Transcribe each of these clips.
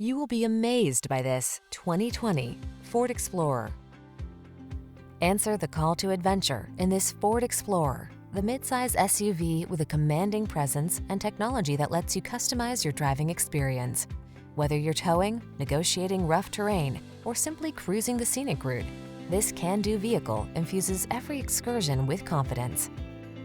You will be amazed by this 2020 Ford Explorer. Answer the call to adventure in this Ford Explorer, the midsize SUV with a commanding presence and technology that lets you customize your driving experience. Whether you're towing, negotiating rough terrain, or simply cruising the scenic route, this can-do vehicle infuses every excursion with confidence.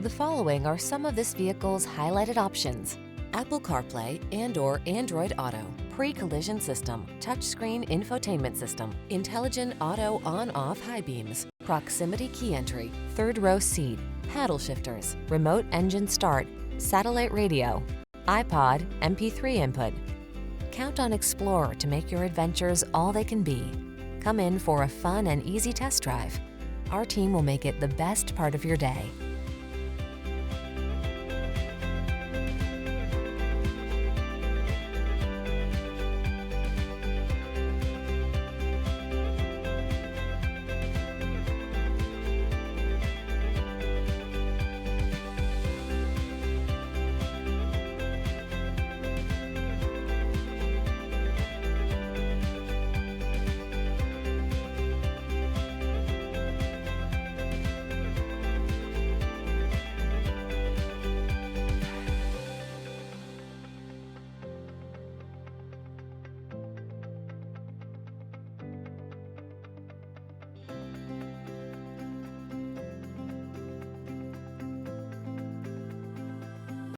The following are some of this vehicle's highlighted options: Apple CarPlay and/or Android Auto, pre-collision system, touchscreen infotainment system, intelligent auto on-off high beams, proximity key entry, third row seat, paddle shifters, remote engine start, satellite radio, iPod, MP3 input. Count on Explorer to make your adventures all they can be. Come in for a fun and easy test drive. Our team will make it the best part of your day.